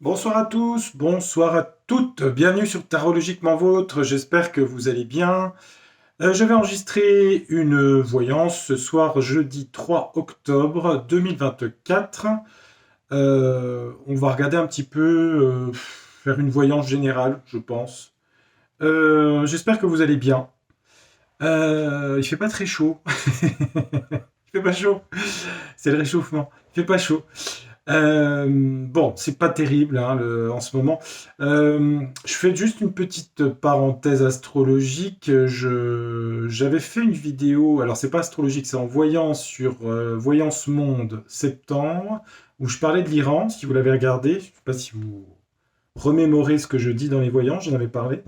Bonsoir à tous, bonsoir à toutes, bienvenue sur Tarologiquement Vôtre, j'espère que vous allez bien. Je vais enregistrer une voyance ce soir, jeudi 3 octobre 2024. On va regarder un petit peu, faire une voyance générale, je pense. J'espère que vous allez bien. Il fait pas très chaud. Il fait pas chaud. C'est le réchauffement. Il fait pas chaud. Bon, c'est pas terrible hein, en ce moment. Je fais juste une petite parenthèse astrologique. J'avais fait une vidéo, alors c'est pas astrologique, c'est en voyance sur Voyance Monde septembre, où je parlais de l'Iran, si vous l'avez regardé. Je sais pas si vous remémorez ce que je dis dans les voyances, j'en avais parlé.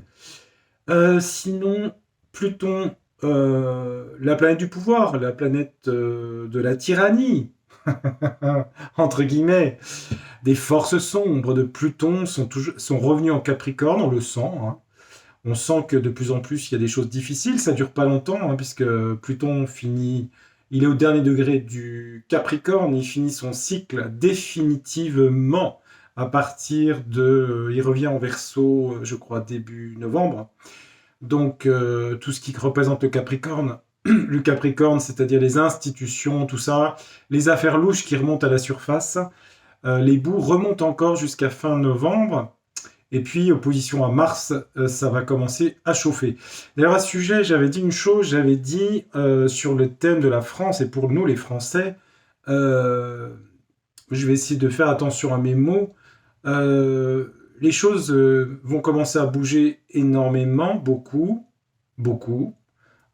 Sinon, Pluton, la planète du pouvoir, la planète de la tyrannie, entre guillemets, des forces sombres de Pluton sont revenues en Capricorne, on le sent. Hein. On sent que de plus en plus il y a des choses difficiles, ça dure pas longtemps, hein, puisque Pluton finit, il est au dernier degré du Capricorne, il finit son cycle définitivement à partir de, il revient en Verseau, je crois début novembre. Donc tout ce qui représente le Capricorne, c'est-à-dire les institutions, tout ça, les affaires louches qui remontent à la surface, les bouts remontent encore jusqu'à fin novembre. Et puis, opposition à Mars, ça va commencer à chauffer. D'ailleurs, à ce sujet, j'avais dit une chose, j'avais dit sur le thème de la France, et pour nous les Français, euh, je vais essayer de faire attention à mes mots, les choses vont commencer à bouger énormément, beaucoup, beaucoup,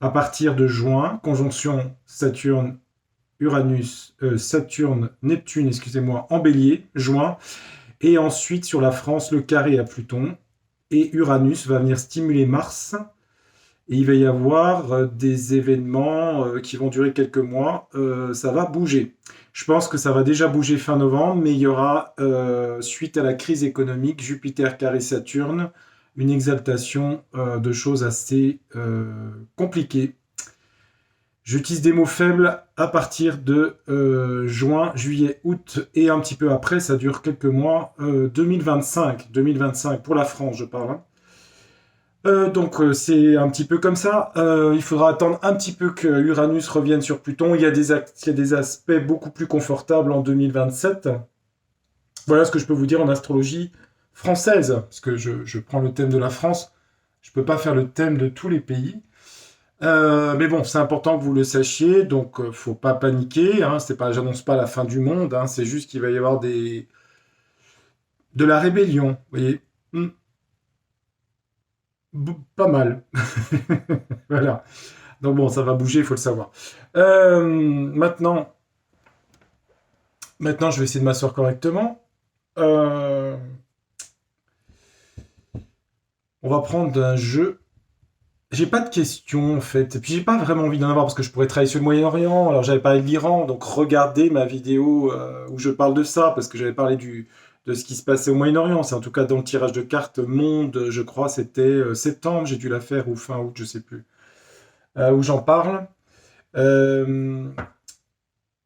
à partir de juin, conjonction Saturne-Neptune, excusez-moi, en bélier, juin, et ensuite sur la France, le carré à Pluton, et Uranus va venir stimuler Mars, et il va y avoir des événements qui vont durer quelques mois, ça va bouger. Je pense que ça va déjà bouger fin novembre, mais il y aura, suite à la crise économique, Jupiter carré Saturne, une exaltation de choses assez compliquées. J'utilise des mots faibles à partir de juin, juillet, août et un petit peu après, ça dure quelques mois, 2025 pour la France, je parle. Hein. C'est un petit peu comme ça. Il faudra attendre un petit peu que Uranus revienne sur Pluton. Il y a des aspects beaucoup plus confortables en 2027. Voilà ce que je peux vous dire en astrologie française, parce que je prends le thème de la France. Je ne peux pas faire le thème de tous les pays. Mais bon, c'est important que vous le sachiez, donc faut pas paniquer. Hein, c'est pas, j'annonce pas la fin du monde. Hein, c'est juste qu'il va y avoir de la rébellion. Vous voyez. Hmm, pas mal. Voilà. Donc bon, ça va bouger, il faut le savoir. Maintenant, je vais essayer de m'asseoir correctement. Euh, on va prendre un jeu. J'ai pas de questions en fait, et puis j'ai pas vraiment envie d'en avoir parce que je pourrais travailler sur le Moyen-Orient. Alors j'avais parlé de l'Iran, donc regardez ma vidéo où je parle de ça parce que j'avais parlé de ce qui se passait au Moyen-Orient. C'est en tout cas dans le tirage de cartes Monde, je crois, c'était septembre, j'ai dû la faire ou fin août, je sais plus, où j'en parle. Euh,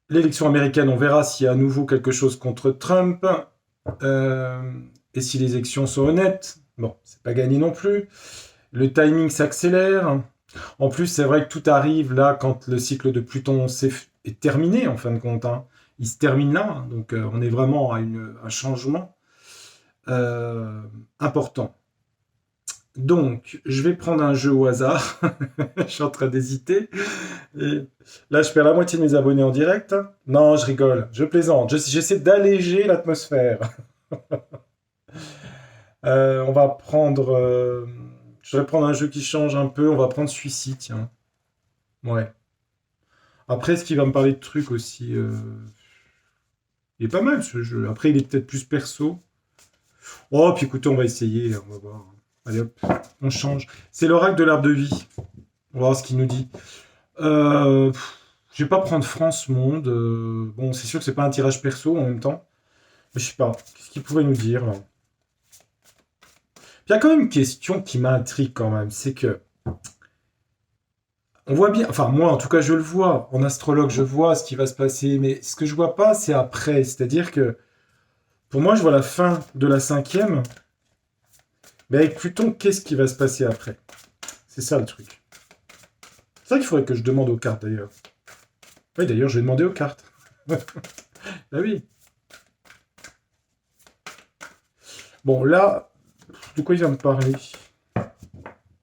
L'élection américaine, on verra s'il y a à nouveau quelque chose contre Trump euh, et si les élections sont honnêtes. Bon, c'est pas gagné non plus. Le timing s'accélère. En plus, c'est vrai que tout arrive là quand le cycle de Pluton est terminé, en fin de compte. Hein. Il se termine là, donc on est vraiment à un changement euh, important. Donc, je vais prendre un jeu au hasard. Je suis en train d'hésiter. Et là, je perds la moitié de mes abonnés en direct. Non, je rigole, je plaisante. J'essaie d'alléger l'atmosphère. On va prendre. Je vais prendre un jeu qui change un peu. On va prendre celui-ci, tiens. Ouais. Après, est-ce qu'il va me parler de trucs aussi Il est pas mal ce jeu. Après, il est peut-être plus perso. Oh, puis écoutez, on va essayer. On va voir. Allez hop, on change. C'est l'oracle de l'arbre de vie. On va voir ce qu'il nous dit. Euh, je vais pas prendre France Monde. Bon, c'est sûr que c'est pas un tirage perso en même temps. Mais je sais pas. Qu'est-ce qu'il pourrait nous dire là. Puis il y a quand même une question qui m'intrigue quand même. C'est que on voit bien, enfin moi en tout cas je le vois, en astrologue je vois ce qui va se passer, mais ce que je vois pas c'est après, c'est-à-dire que Pour moi, je vois la fin de la 5e. Mais avec Pluton, qu'est-ce qui va se passer après? C'est ça le truc. C'est vrai qu'il faudrait que je demande aux cartes d'ailleurs. Oui, d'ailleurs, je vais demander aux cartes. Bah oui. Bon, là, de quoi il va me parler?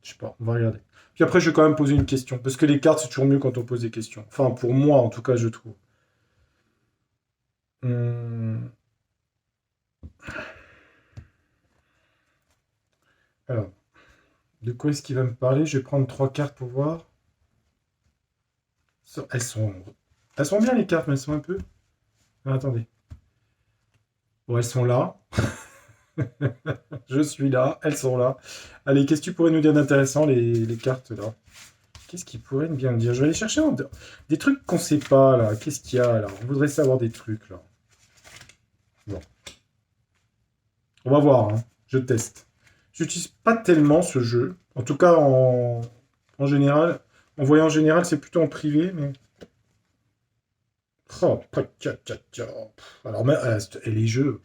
Je sais pas, on va regarder. Puis après, je vais quand même poser une question. Parce que les cartes, c'est toujours mieux quand on pose des questions. Enfin, pour moi, en tout cas, je trouve. Hum, Alors, de quoi est-ce qu'il va me parler? Je vais prendre 3 cartes pour voir. Elles sont... Elles sont bien les cartes, mais elles sont un peu... Ah, attendez. Bon, elles sont là. Je suis là. Elles sont là. Allez, qu'est-ce que tu pourrais nous dire d'intéressant, les cartes, là? Qu'est-ce qu'ils pourraient bien me dire? Je vais aller chercher des trucs qu'on sait pas, là. Qu'est-ce qu'il y a, là? On voudrait savoir des trucs, là. Bon. On va voir, hein. Je teste. J'utilise pas tellement ce jeu. En tout cas, en général. En voyant en général, c'est plutôt en privé, mais... Oh, alors, et les jeux...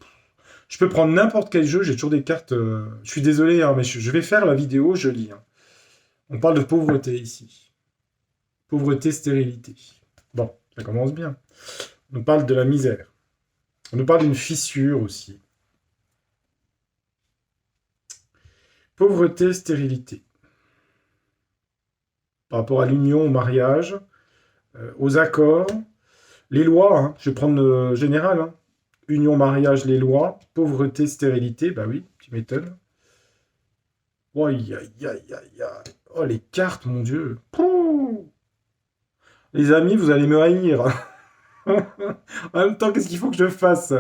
Je peux prendre n'importe quel jeu, j'ai toujours des cartes... Je suis désolé, hein, mais je vais faire la vidéo, je lis, hein. On parle de pauvreté, ici. Pauvreté, stérilité. Bon, ça commence bien. On nous parle de la misère. On nous parle d'une fissure aussi. Pauvreté, stérilité. Par rapport à l'union, au mariage, aux accords, les lois, hein, je vais prendre général, hein. Union, mariage, les lois, pauvreté, stérilité, bah oui, tu m'étonnes. Aïe, aïe, aïe, aïe, aïe. Oh, les cartes, mon Dieu. Pouh. Les amis, vous allez me haïr. En même temps, qu'est-ce qu'il faut que je fasse?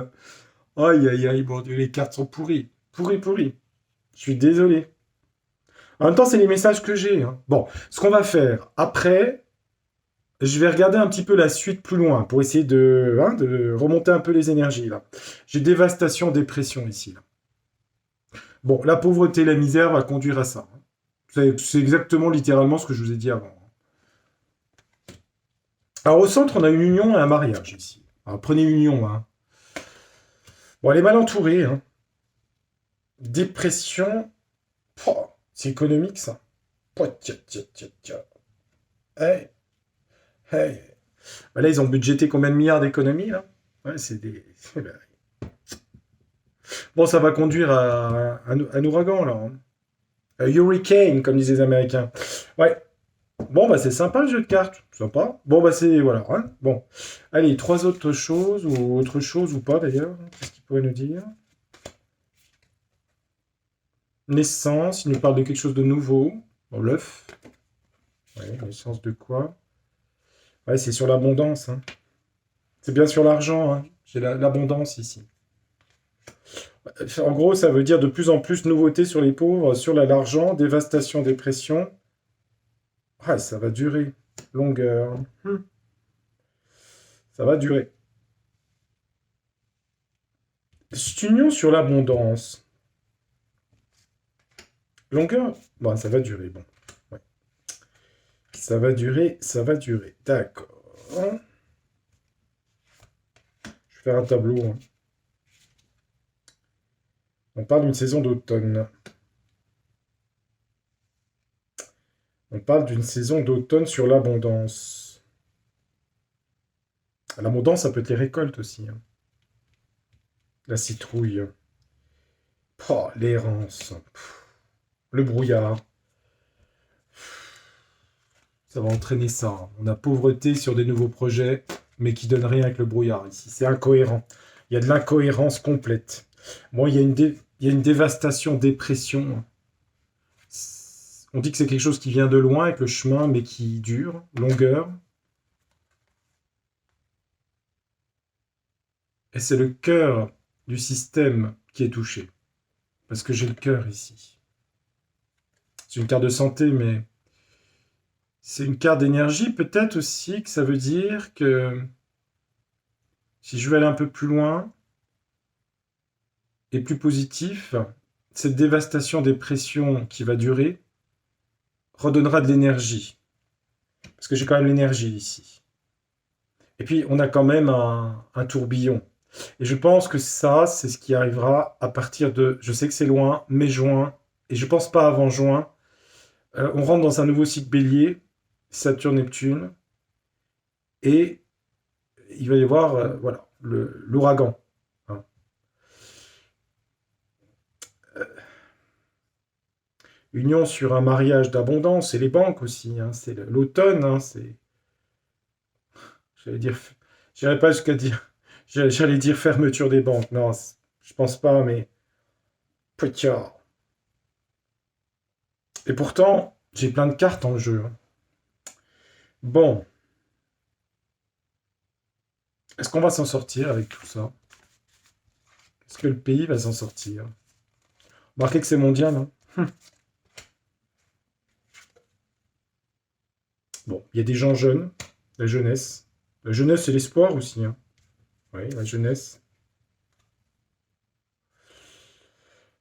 Aïe, aïe, aïe, mon Dieu, les cartes sont pourries. Pourries, pourries. Je suis désolé. En même temps, c'est les messages que j'ai, hein. Bon, ce qu'on va faire, après, je vais regarder un petit peu la suite plus loin pour essayer de remonter un peu les énergies, là. J'ai dévastation, dépression ici, là. Bon, la pauvreté, la misère va conduire à ça, hein. C'est exactement, littéralement, ce que je vous ai dit avant. Alors, au centre, on a une union et un mariage, ici. Alors, prenez union, hein. Bon, elle est mal entourée, hein. Dépression, oh, c'est économique, ça. Oh, tcha, tcha, tcha, tcha. Hey, hey. Bah là, ils ont budgété combien de milliards d'économies, là? Ouais, c'est des... Bon, ça va conduire à un ouragan, là, hein. A hurricane, comme disent les Américains. Ouais. Bon, bah, c'est sympa, le jeu de cartes. Sympa. Bon, bah, c'est... Voilà, hein. Bon. Allez, 3 autres choses, ou autre chose, ou pas, d'ailleurs. Qu'est-ce qu'il pourrait nous dire? Naissance, il nous parle de quelque chose de nouveau. Bon, l'œuf. Ouais, naissance de quoi? Ouais, c'est sur l'abondance, hein. C'est bien sur l'argent, hein. J'ai l'abondance ici. En gros, ça veut dire de plus en plus de nouveautés sur les pauvres, sur l'argent, dévastation, dépression. Ah, ça va durer. Longueur. Ça va durer. Cette union sur l'abondance. Longueur. Bon, ça va durer. Bon. Ouais. Ça va durer, ça va durer. D'accord. Je vais faire un tableau, hein. On parle d'une saison d'automne. On parle d'une saison d'automne sur l'abondance. L'abondance, ça peut être les récoltes aussi, hein. La citrouille. Oh, l'errance. Le brouillard. Ça va entraîner ça, hein. On a pauvreté sur des nouveaux projets, mais qui donnent rien avec le brouillard ici. C'est incohérent. Il y a de l'incohérence complète. Moi, il y a une dévastation, dépression. On dit que c'est quelque chose qui vient de loin avec le chemin, mais qui dure. Longueur. Et c'est le cœur du système qui est touché. Parce que j'ai le cœur ici. C'est une carte de santé, mais c'est une carte d'énergie. Peut-être aussi que ça veut dire que si je veux aller un peu plus loin et plus positif, cette dévastation, dépression qui va durer redonnera de l'énergie. Parce que j'ai quand même l'énergie ici. Et puis, on a quand même un tourbillon. Et je pense que ça, c'est ce qui arrivera à partir de, je sais que c'est loin, mai, juin, et je pense pas avant juin. On rentre dans un nouveau cycle bélier, Saturne-Neptune, et il va y avoir voilà, l'ouragan. Hein. Union sur un mariage d'abondance, et les banques aussi, hein, c'est l'automne, hein, c'est, j'allais dire, j'irais pas jusqu'à dire, j'allais dire fermeture des banques, non, je pense pas, mais putain. Et pourtant, j'ai plein de cartes en jeu. Hein. Bon, est-ce qu'on va s'en sortir avec tout ça? Est-ce que le pays va s'en sortir? Remarquez que c'est mondial, hein. Bon, il y a des gens jeunes, la jeunesse. La jeunesse, c'est l'espoir aussi. Hein. Oui, la jeunesse.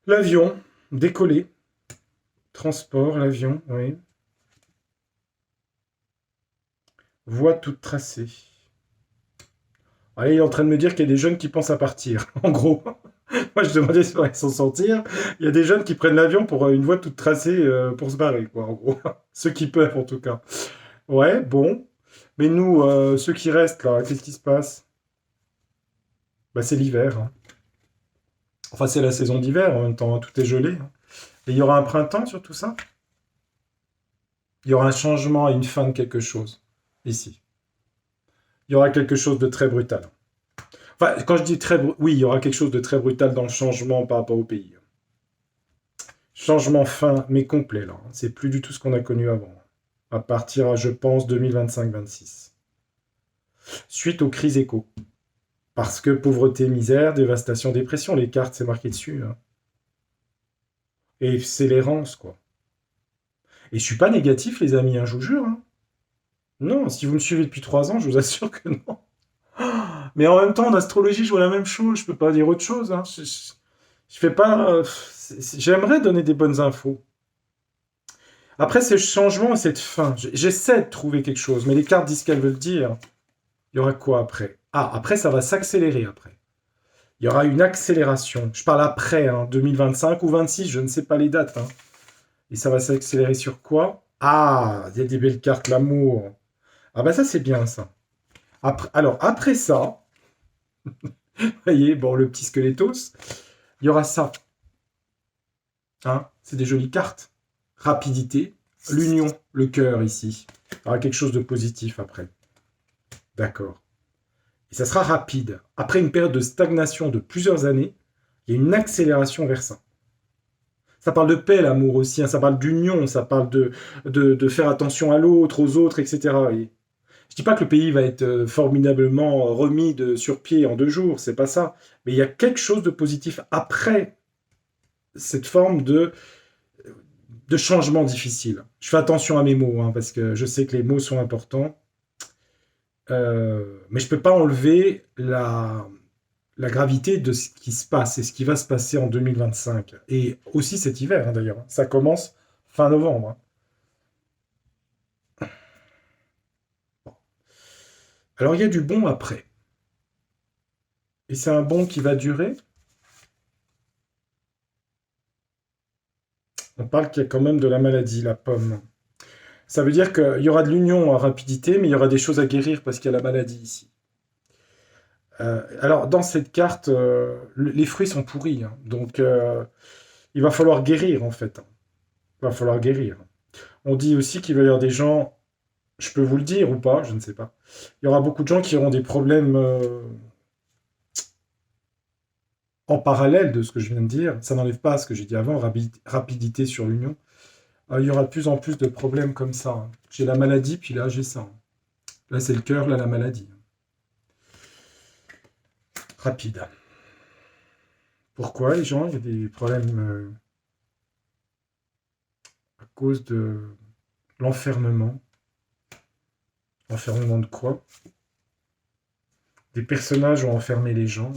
L'avion, décoller. Transport, l'avion, oui. Voie toute tracée. Ah, il est en train de me dire qu'il y a des jeunes qui pensent à partir, en gros. Moi, je demandais si on allait s'en sortir. Il y a des jeunes qui prennent l'avion pour une voie toute tracée pour se barrer, quoi, en gros. Ceux qui peuvent, en tout cas. Ouais, bon. Mais nous, ceux qui restent, là, qu'est-ce qui se passe? Bah, c'est l'hiver. Hein. Enfin, c'est la saison d'hiver, en même temps, hein, tout est gelé. Hein. Et il y aura un printemps sur tout ça? Il y aura un changement et une fin de quelque chose, ici. Il y aura quelque chose de très brutal. Enfin, quand je dis oui, il y aura quelque chose de très brutal dans le changement par rapport au pays. Changement fin, mais complet, là. C'est plus du tout ce qu'on a connu avant. À partir, je pense, 2025-26. Suite aux crises éco. Parce que pauvreté, misère, dévastation, dépression, les cartes, c'est marqué dessus. Hein. Et c'est l'errance, quoi. Et je suis pas négatif, les amis, hein, je vous jure. Hein. Non, si vous me suivez depuis 3 ans, je vous assure que non. Mais en même temps, en astrologie, je vois la même chose. Je peux pas dire autre chose. Hein. Je fais pas. J'aimerais donner des bonnes infos. Après ce changement et cette fin, j'essaie de trouver quelque chose, mais les cartes disent ce qu'elles veulent dire. Il y aura quoi après? Ah, après, ça va s'accélérer après. Il y aura une accélération. Je parle après, hein, 2025 ou 26, je ne sais pas les dates. Hein. Et ça va s'accélérer sur quoi? Ah, il y a des belles cartes, l'amour. Ah bah ça, c'est bien, ça. Alors, après ça, vous voyez, bon, le petit squelettos, il y aura ça. Hein, c'est des jolies cartes. Rapidité, l'union, le cœur ici. Il y aura quelque chose de positif après. D'accord. Et ça sera rapide. Après une période de stagnation de plusieurs années, il y a une accélération vers ça. Ça parle de paix, l'amour aussi, hein, ça parle d'union, ça parle de faire attention à l'autre, aux autres, etc. Et je dis pas que le pays va être formidablement remis sur pied en 2 jours, c'est pas ça. Mais il y a quelque chose de positif après cette forme de changement difficile. Je fais attention à mes mots, hein, parce que je sais que les mots sont importants. Mais je ne peux pas enlever la gravité de ce qui se passe et ce qui va se passer en 2025. Et aussi cet hiver, hein, d'ailleurs. Ça commence fin novembre. Hein. Alors, il y a du bon après. Et c'est un bon qui va durer. On parle qu'il y a quand même de la maladie, la pomme. Ça veut dire qu'il y aura de l'union en rapidité, mais il y aura des choses à guérir parce qu'il y a la maladie ici. Alors, dans cette carte, les fruits sont pourris. Hein. Donc, il va falloir guérir, en fait. Hein. Il va falloir guérir. On dit aussi qu'il va y avoir des gens, je peux vous le dire ou pas, je ne sais pas. Il y aura beaucoup de gens qui auront des problèmes en parallèle de ce que je viens de dire. Ça n'enlève pas ce que j'ai dit avant, rapidité sur l'union. Il y aura de plus en plus de problèmes comme ça. Hein. J'ai la maladie, puis là, j'ai ça. Hein. Là, c'est le cœur, là, la maladie. Rapide. Pourquoi les gens? Il y a des problèmes à cause de l'enfermement. Enfermement de quoi? Des personnages ont enfermé les gens.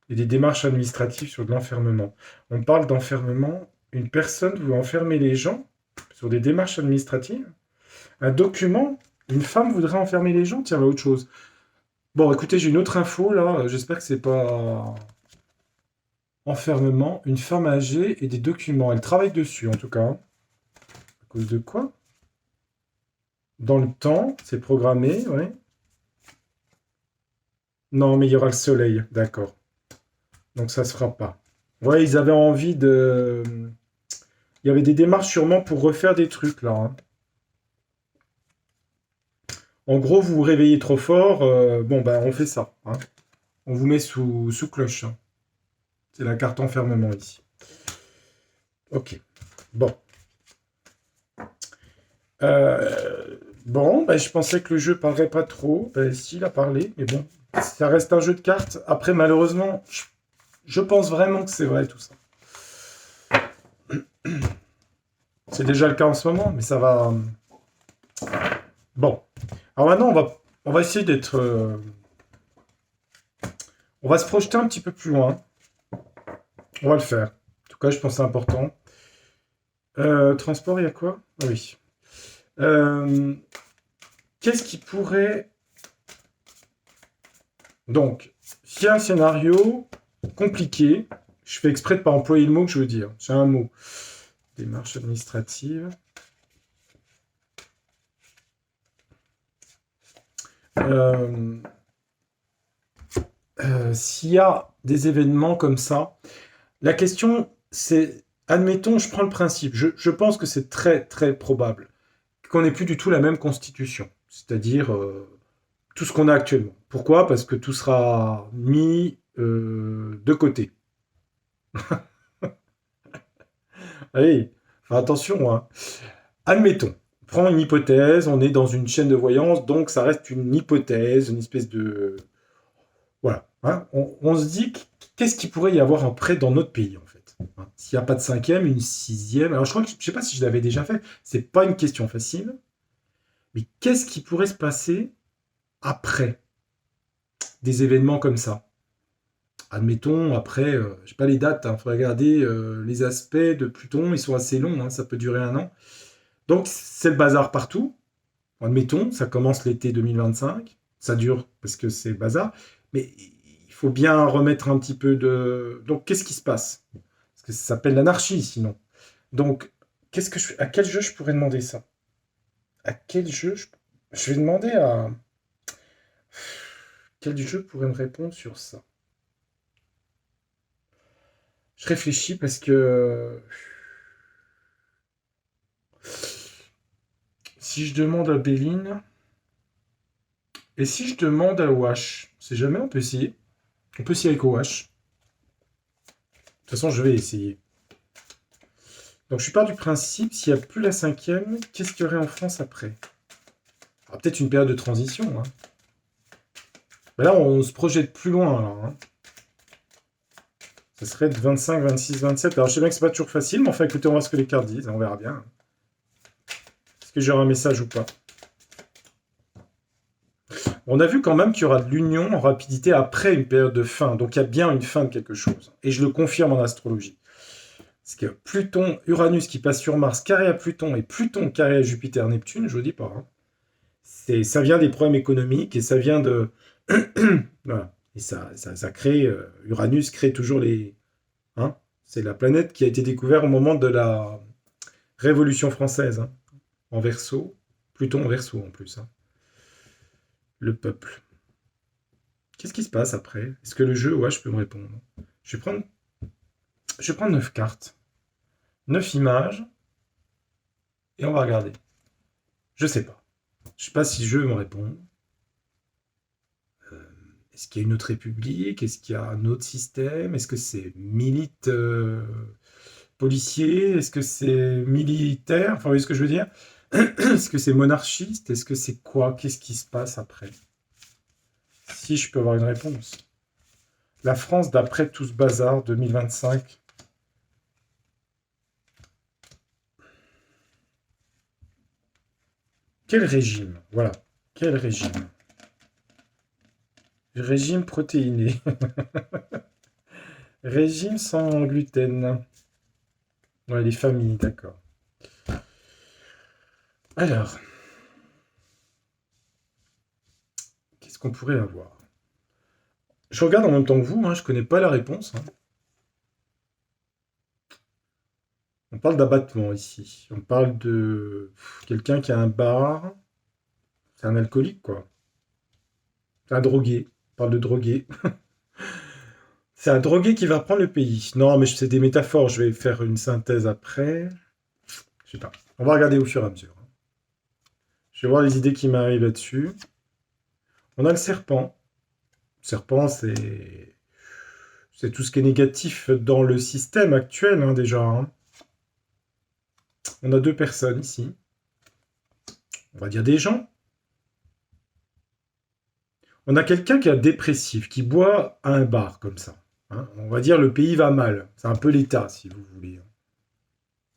Et des démarches administratives sur de l'enfermement. On parle d'enfermement. Une personne veut enfermer les gens sur des démarches administratives. Un document. Une femme voudrait enfermer les gens. Tiens, autre chose. Bon, écoutez, j'ai une autre info là. J'espère que c'est pas enfermement. Une femme âgée et des documents. Elle travaille dessus en tout cas. À cause de quoi? Dans le temps, c'est programmé, ouais. Non, mais il y aura le soleil, d'accord. Donc ça se fera pas. Ouais, ils avaient envie de. Il y avait des démarches sûrement pour refaire des trucs là, hein. En gros, vous vous réveillez trop fort, bon ben on fait ça, hein. On vous met sous cloche, hein. C'est la carte enfermement ici. Ok. Bon. Bon, ben, je pensais que le jeu parlerait pas trop. Ben, si, il a parlé, mais bon. Ça reste un jeu de cartes. Après, malheureusement, je pense vraiment que c'est vrai tout ça. C'est déjà le cas en ce moment, mais ça va. Bon. Alors maintenant, on va essayer d'être. On va se projeter un petit peu plus loin. On va le faire. En tout cas, je pense que c'est important. Transport, il y a quoi? Ah oui. Euh, Qu'est-ce qui pourrait. Donc, s'il y a un scénario compliqué, je fais exprès de ne pas employer le mot que je veux dire. J'ai un mot. Démarche administrative. Euh, S'il y a des événements comme ça, la question, c'est, admettons, je prends le principe, je pense que c'est très très probable qu'on n'ait plus du tout la même constitution, c'est-à-dire tout ce qu'on a actuellement. Pourquoi? Parce que tout sera mis de côté. Allez, enfin, attention, hein. Admettons, prends une hypothèse, on est dans une chaîne de voyance, donc ça reste une hypothèse, une espèce de... Voilà, hein. On se dit, qu'est-ce qu'il pourrait y avoir après dans notre pays, en fait, hein. S'il n'y a pas de cinquième, une sixième... Alors je crois que, je ne sais pas si je l'avais déjà fait, c'est pas une question facile, mais qu'est-ce qui pourrait se passer après des événements comme ça? Admettons, après, je sais pas les dates, il faut regarder les aspects de Pluton, ils sont assez longs, hein, ça peut durer un an. Donc c'est le bazar partout. Admettons, ça commence l'été 2025, ça dure parce que c'est le bazar, mais il faut bien remettre un petit peu de... Donc qu'est-ce qui se passe? Parce que ça s'appelle l'anarchie sinon. Donc, qu'est-ce que à quel jeu je pourrais demander ça? À quel jeu je vais demander à... Quel jeu pourrait me répondre sur ça? Je réfléchis parce que si je demande à Béline, et si je demande à Wash, c'est jamais, on peut essayer. On peut essayer avec Wash. De toute façon, je vais essayer. Donc je pars du principe, s'il n'y a plus la cinquième, qu'est-ce qu'il y aurait en France après? Ah, peut-être une période de transition, hein. Ben là, on se projette plus loin, alors, hein. Ça serait de 25, 26, 27. Alors je sais bien que c'est pas toujours facile, mais enfin écoutez, on va voir ce que les cartes disent, on verra bien. Est-ce que j'aurai un message ou pas? On a vu quand même qu'il y aura de l'union en rapidité après une période de fin. Donc il y a bien une fin de quelque chose. Et je le confirme en astrologie. Parce que Pluton, Uranus qui passe sur Mars, carré à Pluton, et Pluton carré à Jupiter, Neptune, je ne dis pas, hein. Ça vient des problèmes économiques et ça vient de... voilà. Et ça crée... Uranus crée toujours les... Hein, c'est la planète qui a été découverte au moment de la Révolution française, hein, en Verseau. Pluton en Verseau en plus, hein. Le peuple. Qu'est-ce qui se passe après? Est-ce que le jeu, ouais, je peux me répondre. Je vais prendre, je vais prendre 9 cartes, 9 images, et on va regarder. Je sais pas. Je sais pas si le jeu me répond. Est-ce qu'il y a une autre république? Est-ce qu'il y a un autre système? Est-ce que c'est milite policier? Est-ce que c'est militaire? Enfin, vous voyez ce que je veux dire? Est-ce que c'est monarchiste? Est-ce que c'est quoi? Qu'est-ce qui se passe après? Si je peux avoir une réponse. La France d'après tout ce bazar 2025. Quel régime? Voilà. Quel régime? Régime protéiné. Régime sans gluten. Ouais, les familles, d'accord. Alors, qu'est-ce qu'on pourrait avoir? Je regarde en même temps que vous, hein, je connais pas la réponse. Hein. On parle d'abattement ici. On parle de quelqu'un qui a un bar. C'est un alcoolique, quoi. C'est un drogué. On parle de drogué. C'est un drogué qui va prendre le pays. Non, mais c'est des métaphores. Je vais faire une synthèse après. Je sais pas. On va regarder au fur et à mesure. Je vais voir les idées qui m'arrivent là-dessus. On a le serpent. Le serpent, c'est tout ce qui est négatif dans le système actuel, hein, déjà. Hein. On a deux personnes ici. On va dire des gens. On a quelqu'un qui est dépressif, qui boit à un bar comme ça. Hein. On va dire le pays va mal. C'est un peu l'État, si vous voulez.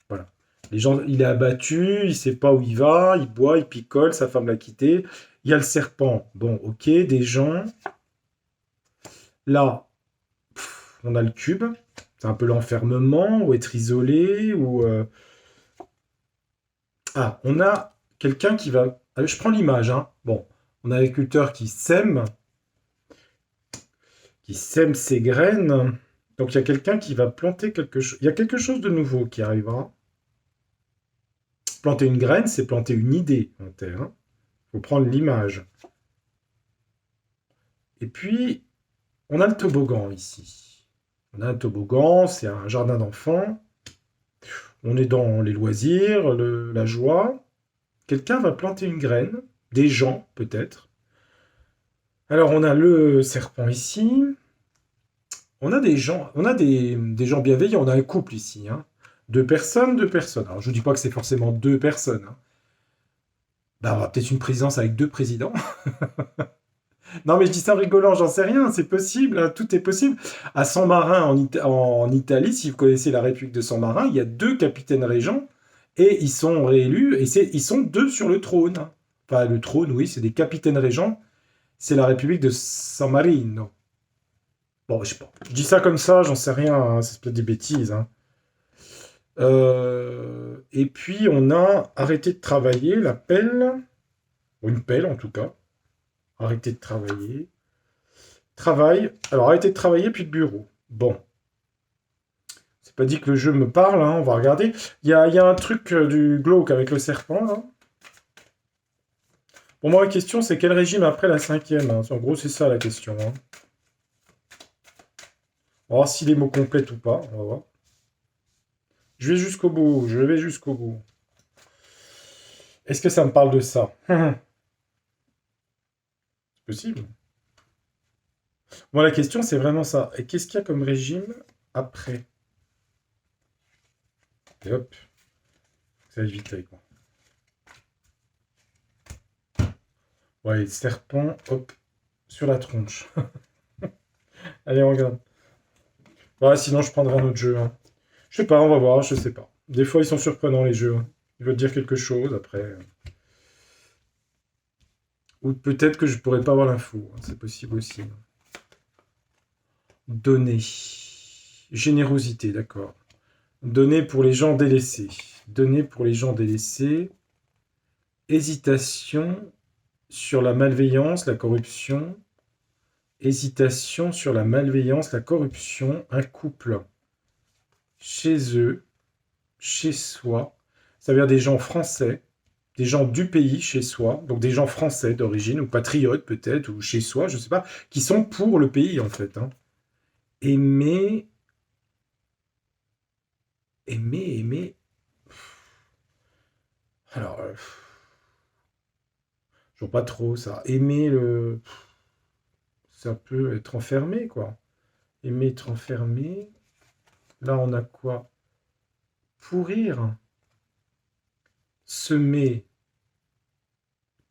Voilà. Les gens, il est abattu, il sait pas où il va, il boit, il picole, sa femme l'a quitté. Il y a le serpent. Bon, ok, des gens. Là, on a le cube. C'est un peu l'enfermement, ou être isolé, ou... Ah, on a quelqu'un qui va... Je prends l'image, hein. Bon, on a un agriculteur qui sème ses graines. Donc, il y a quelqu'un qui va planter quelque chose. Il y a quelque chose de nouveau qui arrivera. Planter une graine, c'est planter une idée en terre. Hein. Faut prendre l'image. Et puis, on a le toboggan ici. On a un toboggan, c'est un jardin d'enfants. On est dans les loisirs, la joie. Quelqu'un va planter une graine, des gens peut-être. Alors on a le serpent ici. On a des gens, on a des gens bienveillants. On a un couple ici. Hein. Deux personnes, deux personnes. Alors je ne dis pas que c'est forcément deux personnes. Hein. Ben, on aura peut-être une présidence avec deux présidents. Non, mais je dis ça en rigolant, j'en sais rien, c'est possible, hein, tout est possible. À San Marin, en Italie, si vous connaissez la République de San Marin, il y a deux capitaines régents et ils sont réélus et ils sont deux sur le trône. Hein. Enfin, le trône, oui, c'est des capitaines régents. C'est la République de San Marino. Bon, je sais pas. Je dis ça comme ça, j'en sais rien, hein, c'est peut-être des bêtises. Hein. Et puis, on a arrêté de travailler, la pelle, ou une pelle en tout cas. Arrêter de travailler. Travail. Alors, arrêter de travailler, puis le bureau. Bon. C'est pas dit que le jeu me parle, hein, on va regarder. Il y a un truc du glauque avec le serpent, là. Pour moi, la question, c'est quel régime après la cinquième hein. En gros, c'est ça la question. Hein. On va voir si les mots complètent ou pas. On va voir. Je vais jusqu'au bout. Je vais jusqu'au bout. Est-ce que ça me parle de ça? C'est possible. Moi, la question, c'est vraiment ça. Et qu'est-ce qu'il y a comme régime après? Et hop. Ça va vite avec moi. Ouais, serpent, hop, sur la tronche. Allez, on regarde. Ouais, sinon, je prendrai un autre jeu. Hein. Je sais pas, on va voir, je sais pas. Des fois, ils sont surprenants, les jeux. Hein. Ils veulent dire quelque chose, après. Ou peut-être que je pourrais pas avoir l'info. Hein. C'est possible aussi. Hein. Donner. Générosité, d'accord. Donner pour les gens délaissés. Donner pour les gens délaissés. Hésitation sur la malveillance, la corruption. Hésitation sur la malveillance, la corruption. Un couple chez eux, chez soi. Ça veut dire des gens français, des gens du pays chez soi, donc des gens français d'origine, ou patriotes peut-être, ou chez soi, je ne sais pas, qui sont pour le pays en fait. Hein. Aimer. Aimer. Alors, je vois pas trop ça. Aimer le. Ça peut être enfermé, quoi. Aimer être enfermé. Là, on a quoi? Pourrir. Semer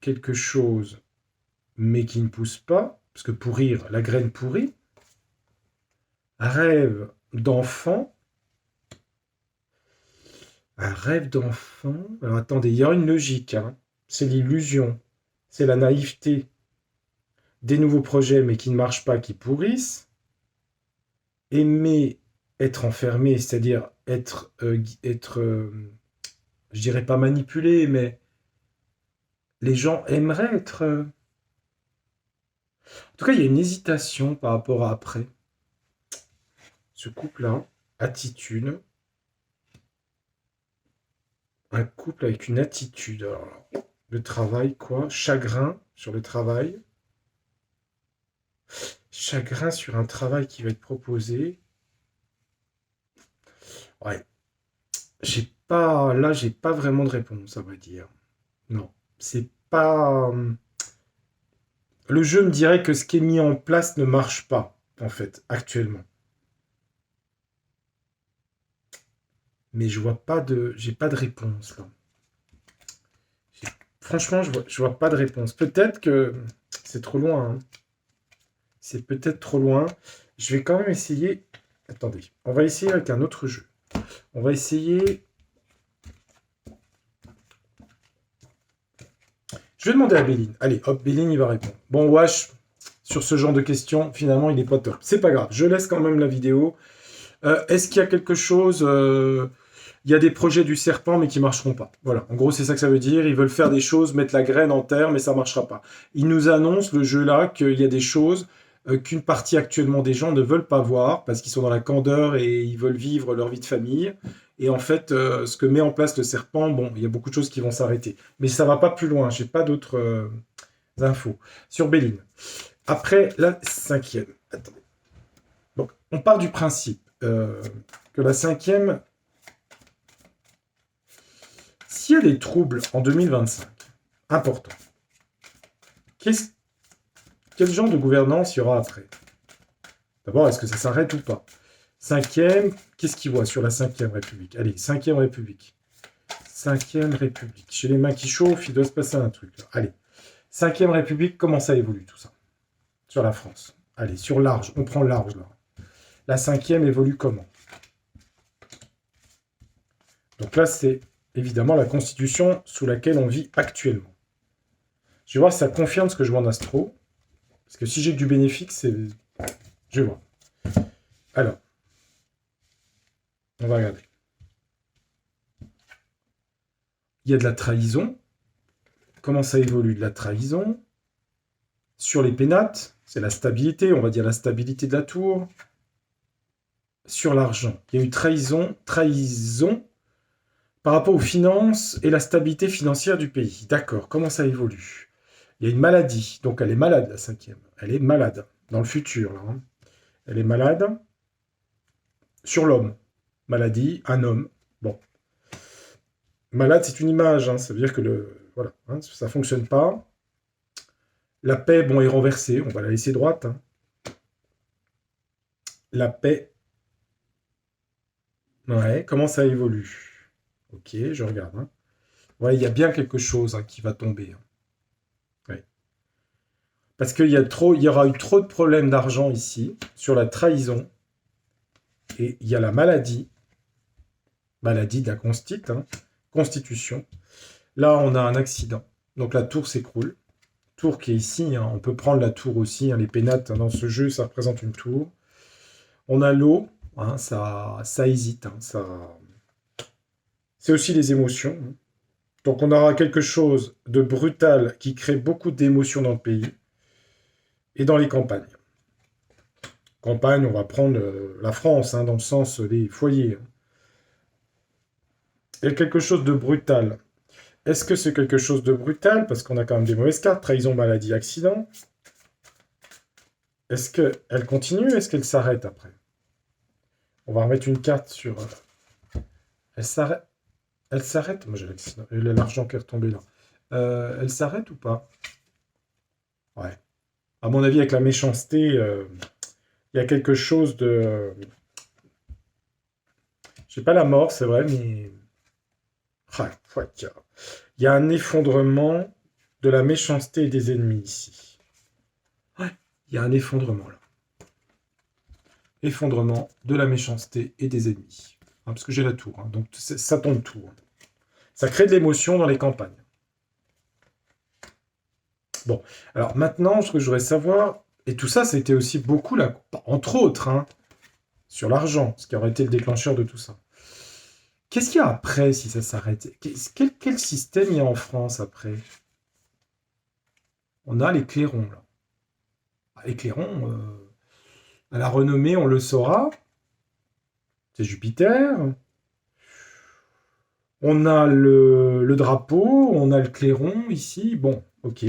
quelque chose, mais qui ne pousse pas, parce que pourrir, la graine pourrit. Rêve d'enfant. Un rêve d'enfant. Alors attendez, il y a une logique. Hein. C'est l'illusion. C'est la naïveté. Des nouveaux projets, mais qui ne marchent pas, qui pourrissent. Aimer être enfermé, c'est-à-dire être je dirais pas manipulé, mais les gens aimeraient être. En tout cas, il y a une hésitation par rapport à après. Ce couple-là, attitude. Un couple avec une attitude. Alors, le travail, quoi? Chagrin sur le travail. Chagrin sur un travail qui va être proposé. Ouais. J'ai pas vraiment de réponse, à vrai dire. Non. C'est pas. Le jeu me dirait que ce qui est mis en place ne marche pas, en fait, actuellement. Mais j'ai pas de réponse, là. Franchement, je vois pas de réponse. Peut-être que c'est trop loin, hein. C'est peut-être trop loin. Je vais quand même essayer. Attendez, on va essayer avec un autre jeu. On va essayer. Je vais demander à Béline. Allez, hop, Béline, il va répondre. Bon, Wash, sur ce genre de questions, finalement, il n'est pas top. C'est pas grave, je laisse quand même la vidéo. Est-ce qu'il y a quelque chose il y a des projets du serpent, mais qui marcheront pas. Voilà, en gros, c'est ça que ça veut dire. Ils veulent faire des choses, mettre la graine en terre, mais ça marchera pas. Ils nous annoncent, le jeu-là, qu'il y a des choses qu'une partie actuellement des gens ne veulent pas voir, parce qu'ils sont dans la candeur et ils veulent vivre leur vie de famille. Et en fait, ce que met en place le serpent, bon, il y a beaucoup de choses qui vont s'arrêter. Mais ça va pas plus loin, j'ai pas d'autres infos. Sur Béline. Après, la cinquième. Attendez. Donc, on part du principe que la cinquième, s'il y a des troubles en 2025, importants, quel genre de gouvernance il y aura après? D'abord, est-ce que ça s'arrête ou pas? Cinquième, qu'est-ce qu'il voit sur la 5e République? Allez, 5e République. 5e République. Chez les mains qui chauffent, il doit se passer un truc. Là. Allez, 5e République, comment ça évolue tout ça? Sur la France. Allez, sur large, on prend large là. La 5e évolue comment? Donc là, c'est évidemment la constitution sous laquelle on vit actuellement. Je vais voir si ça confirme ce que je vois en astro. Parce que si j'ai que du bénéfique, c'est... Je vais voir. Alors, on va regarder. Il y a de la trahison. Comment ça évolue de la trahison? Sur les pénates, c'est la stabilité, on va dire la stabilité de la tour. Sur l'argent, il y a eu trahison par rapport aux finances et la stabilité financière du pays. D'accord, comment ça évolue? Il y a une maladie, donc elle est malade, la 5e. Elle est malade, dans le futur. Là, hein. Elle est malade sur l'homme. Maladie, un homme. Bon. Malade, c'est une image, hein. Ça veut dire que voilà, hein, ça ne fonctionne pas. La paix, bon, est renversée, on va la laisser droite. Hein. La paix. Ouais, comment ça évolue? Ok, je regarde. Hein. Ouais, il y a bien quelque chose hein, qui va tomber. Hein. Ouais. Parce qu'il y aura eu trop de problèmes d'argent ici, sur la trahison. Et il y a la maladie de la constitution. Là, on a un accident. Donc la tour s'écroule. Tour qui est ici. Hein. On peut prendre la tour aussi. Hein. Les pénates, hein, dans ce jeu, ça représente une tour. On a l'eau. Hein, ça hésite. Hein, c'est aussi les émotions. Hein. Donc on aura quelque chose de brutal qui crée beaucoup d'émotions dans le pays et dans les campagnes. Campagne, on va prendre la France, hein, dans le sens des foyers. Hein. Il y a quelque chose de brutal. Est-ce que c'est quelque chose de brutal? Parce qu'on a quand même des mauvaises cartes. Trahison, maladie, accident. Est-ce qu'elle continue? Est-ce qu'elle s'arrête après? On va remettre une carte sur... Elle s'arrête? Elle s'arrête? Moi j'ai l'accident. Il y a l'argent qui est retombé là. Elle s'arrête ou pas? Ouais. À mon avis, avec la méchanceté, il y a quelque chose de... Je sais pas la mort, c'est vrai, mais... Il y a un effondrement de la méchanceté et des ennemis ici. Ouais, il y a un effondrement là. Effondrement de la méchanceté et des ennemis. Hein, parce que j'ai la tour, hein, donc ça tombe tout. Hein. Ça crée de l'émotion dans les campagnes. Bon, alors maintenant, ce que je voudrais savoir, et tout ça, c'était aussi beaucoup, là, entre autres, hein, sur l'argent, ce qui aurait été le déclencheur de tout ça. Qu'est-ce qu'il y a après si ça s'arrête? Quel système il y a en France après? On a les clairons, là. Éclairons, à la renommée, on le saura. C'est Jupiter. On a le drapeau, on a le clairon ici. Bon, ok.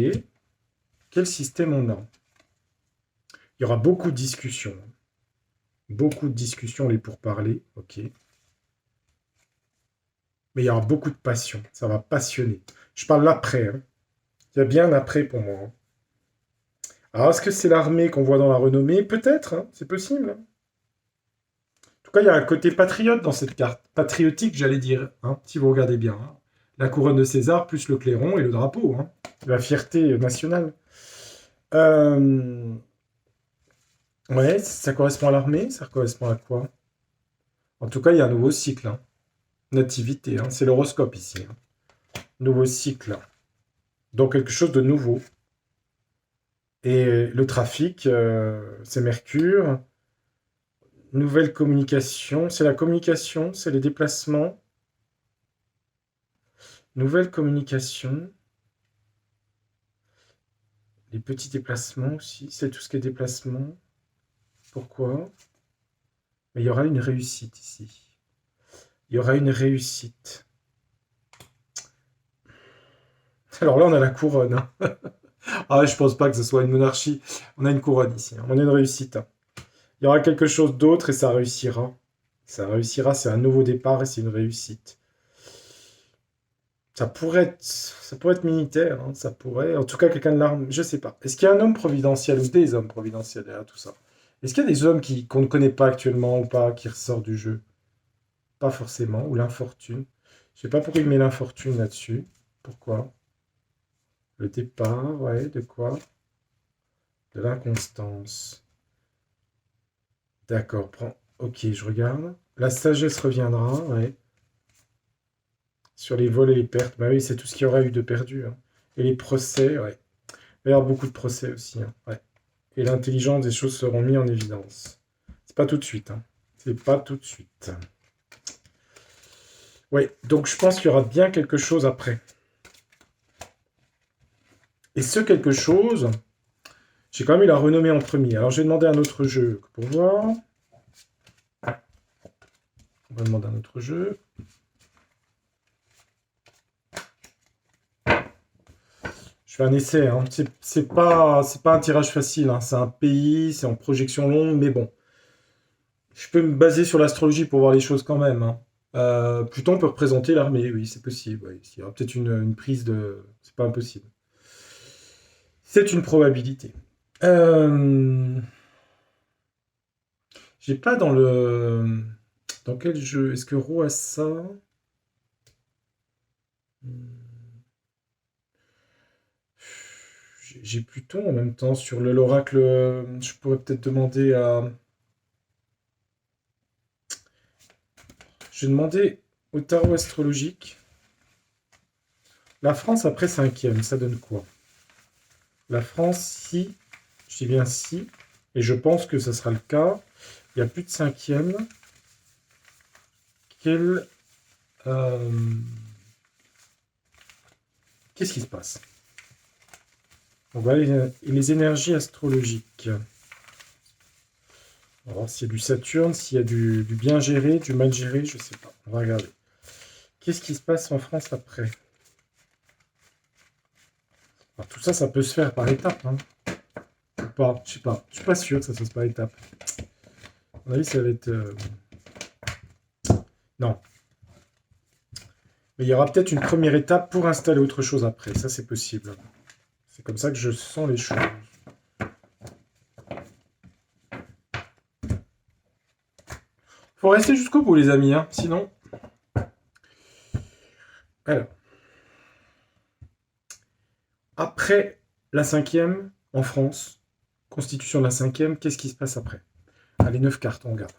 Quel système on a? Il y aura beaucoup de discussions. Beaucoup de discussions, les pourparlers. Ok. Mais il y aura beaucoup de passion. Ça va passionner. Je parle l'après. Hein. Il y a bien un après pour moi. Hein. Alors, est-ce que c'est l'armée qu'on voit dans la renommée? Peut-être, hein, c'est possible. Hein. En tout cas, il y a un côté patriote dans cette carte. Patriotique, j'allais dire, hein, si vous regardez bien. Hein. La couronne de César, plus le clairon et le drapeau. Hein. La fierté nationale. Euh, Ouais, ça correspond à l'armée, ça correspond à quoi? En tout cas, il y a un nouveau cycle. Hein. Nativité, hein, c'est l'horoscope ici. Hein. Nouveau cycle. Donc quelque chose de nouveau. Et le trafic, c'est Mercure. Nouvelle communication, c'est la communication, c'est les déplacements. Nouvelle communication. Les petits déplacements aussi, c'est tout ce qui est déplacement. Pourquoi? Mais il y aura une réussite ici. Il y aura une réussite. Alors là, on a la couronne. Hein. Ah, je pense pas que ce soit une monarchie. On a une couronne ici. Hein. On a une réussite. Hein. Il y aura quelque chose d'autre et ça réussira. Ça réussira, c'est un nouveau départ et c'est une réussite. Ça pourrait être militaire, hein, ça pourrait. En tout cas, quelqu'un de l'armée, je sais pas. Est-ce qu'il y a un homme providentiel ou des hommes providentiels derrière tout ça? Est-ce qu'il y a des hommes qu'on ne connaît pas actuellement ou pas, qui ressortent du jeu? Pas forcément. Ou l'infortune. Je sais pas pourquoi il met l'infortune là-dessus. Pourquoi? Le départ, ouais, de quoi? De l'inconstance. D'accord, prends. Ok, je regarde. La sagesse reviendra, ouais. Sur les vols et les pertes. Bah oui, c'est tout ce qu'il y aura eu de perdu. Hein. Et les procès, ouais. Il va y avoir beaucoup de procès aussi. Hein, ouais. Et l'intelligence des choses seront mises en évidence. C'est pas tout de suite. Hein. C'est pas tout de suite. Ouais, donc je pense qu'il y aura bien quelque chose après. Et ce quelque chose, j'ai quand même eu la renommée en premier. Alors je vais demander un autre jeu pour voir. On va demander un autre jeu. Je fais un essai. Hein. C'est pas un tirage facile. Hein. C'est un pays, c'est en projection longue, mais bon. Je peux me baser sur l'astrologie pour voir les choses quand même. Hein. Pluton peut représenter l'armée, oui, c'est possible. Oui. Il y aura peut-être une prise de. C'est pas impossible. C'est une probabilité. J'ai pas dans le. Dans quel jeu? Est-ce que Ro a ça? J'ai Pluton en même temps sur l'oracle. Je pourrais peut-être demander à. Je vais demander au tarot astrologique. La France après cinquième, ça donne quoi? La France, si, je dis bien si, et je pense que ça sera le cas, il n'y a plus de cinquième. Qu'est-ce qui se passe? On va aller les énergies astrologiques. On va voir s'il y a du Saturne, s'il y a du bien géré, du mal géré, je ne sais pas. On va regarder. Qu'est-ce qui se passe en France après? Alors, tout ça, ça peut se faire par étapes. Hein. Ou pas, je sais pas. Je suis pas sûr que ça se fasse par étapes. À mon avis, ça va être... Non. Mais il y aura peut-être une première étape pour installer autre chose après. Ça, c'est possible. C'est comme ça que je sens les choses. Faut rester jusqu'au bout, les amis. Hein. Sinon... Alors. Après la cinquième, en France, constitution de la cinquième, qu'est-ce qui se passe après? Allez, 9 cartes, on regarde.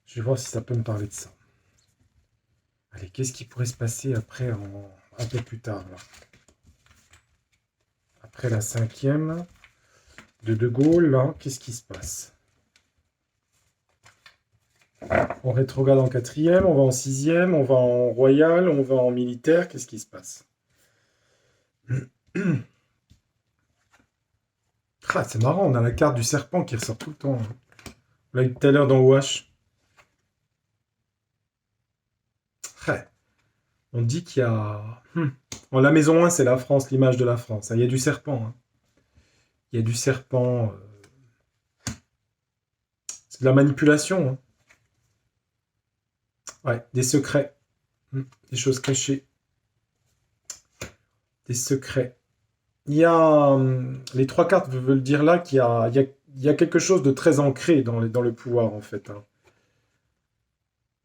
Je vais voir si ça peut me parler de ça. Allez, qu'est-ce qui pourrait se passer après, un peu plus tard là? Après la cinquième de Gaulle, là, qu'est-ce qui se passe? On rétrograde en quatrième, on va en sixième, on va en royal, on va en militaire, qu'est-ce qui se passe? Ah, c'est marrant, on a la carte du serpent qui ressort tout le temps, hein. On l'a eu tout à l'heure dans Wash. Ouais. On dit qu'il y a... Bon, la maison 1, c'est la France, l'image de la France, hein. Il y a du serpent, hein. Il y a du serpent. C'est de la manipulation, hein. Ouais, des secrets. Des choses cachées. Des secrets. Il y a... les trois cartes veulent dire là qu'il y a, il y a quelque chose de très ancré dans le pouvoir, en fait, hein.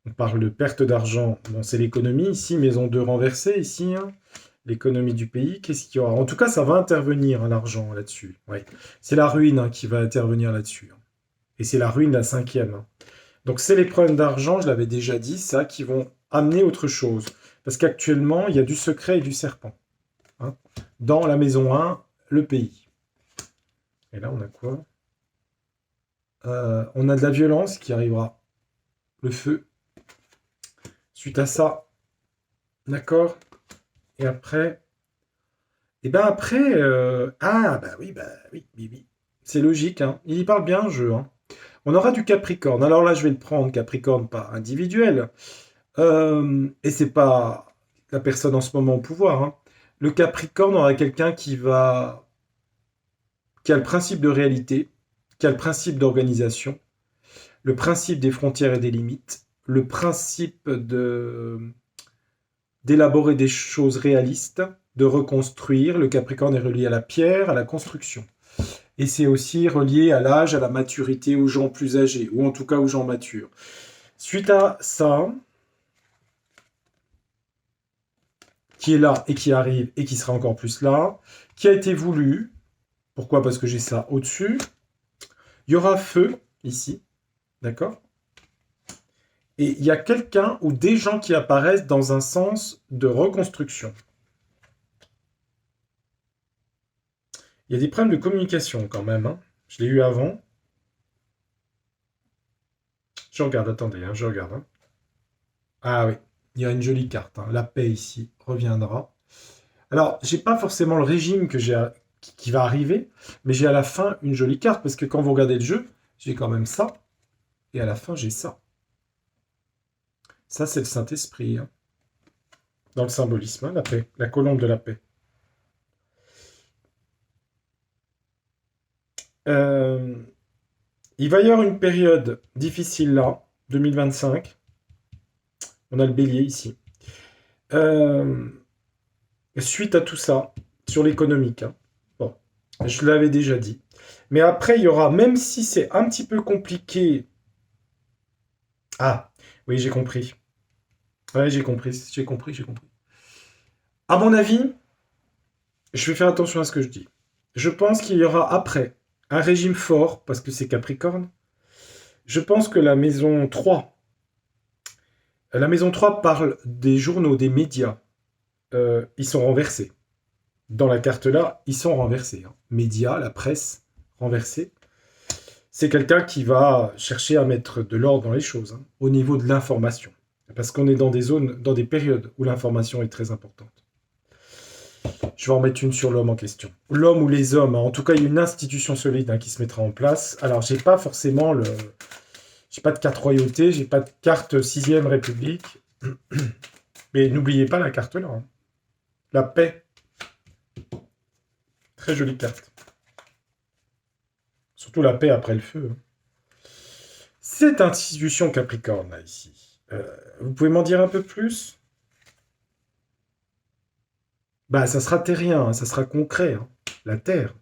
On parle de perte d'argent. Bon, c'est l'économie ici, maison 2 renversée ici, hein. L'économie du pays. Qu'est-ce qu'il y aura? En tout cas, ça va intervenir, hein, l'argent là-dessus. Ouais. C'est la ruine, hein, qui va intervenir là-dessus, hein. Et c'est la ruine, la cinquième, hein. Donc c'est les problèmes d'argent, je l'avais déjà dit, ça, qui vont amener autre chose. Parce qu'actuellement, il y a du secret et du serpent, hein. Dans la maison 1, le pays. Et là, on a quoi? On a de la violence qui arrivera. Le feu. Suite à ça, d'accord? Et après, et ben après, ah bah oui, oui, oui. C'est logique, hein. Il y parle bien, le jeu, hein. On aura du Capricorne. Alors là, je vais le prendre, Capricorne, pas individuel. Et c'est pas la personne en ce moment au pouvoir, hein. Le Capricorne aura quelqu'un qui a le principe de réalité, qui a le principe d'organisation, le principe des frontières et des limites, le principe d'élaborer des choses réalistes, de reconstruire. Le Capricorne est relié à la pierre, à la construction. Et c'est aussi relié à l'âge, à la maturité, aux gens plus âgés, ou en tout cas aux gens matures. Suite à ça, qui est là et qui arrive et qui sera encore plus là, qui a été voulu. Pourquoi? Parce que j'ai ça au-dessus. Il y aura feu ici, d'accord? Et il y a quelqu'un ou des gens qui apparaissent dans un sens de reconstruction. Il y a des problèmes de communication quand même, hein. Je l'ai eu avant. Je regarde, attendez, hein, je regarde, hein. Ah oui, il y a une jolie carte, hein. La paix ici reviendra. Alors, j'ai pas forcément le régime qui va arriver, mais j'ai à la fin une jolie carte, parce que quand vous regardez le jeu, j'ai quand même ça, et à la fin j'ai ça. Ça, c'est le Saint-Esprit, hein. Dans le symbolisme, hein, la paix, la colombe de la paix. Euh, il va y avoir une période difficile là, 2025. On a le bélier ici. Euh, Suite à tout ça, sur l'économique, hein. Bon, je l'avais déjà dit. Mais après, il y aura, même si c'est un petit peu compliqué. Ah, oui, j'ai compris. Ouais, j'ai compris. À mon avis, je vais faire attention à ce que je dis. Je pense qu'il y aura après un régime fort, parce que c'est Capricorne. Je pense que la maison 3 parle des journaux, des médias. Ils sont renversés. Dans la carte là, ils sont renversés, hein. Médias, la presse, renversée. C'est quelqu'un qui va chercher à mettre de l'ordre dans les choses, hein, au niveau de l'information. Parce qu'on est dans des zones, dans des périodes où l'information est très importante. Je vais en mettre une sur l'homme en question. L'homme ou les hommes, hein. En tout cas, il y a une institution solide, hein, qui se mettra en place. Alors, j'ai pas forcément j'ai pas de carte royauté, j'ai pas de carte 6ème République. Mais n'oubliez pas la carte là, hein. La paix. Très jolie carte. Surtout la paix après le feu, hein. Cette institution Capricorne, là, ici, vous pouvez m'en dire un peu plus? Bah, ça sera terrien, hein, ça sera concret, hein. La terre.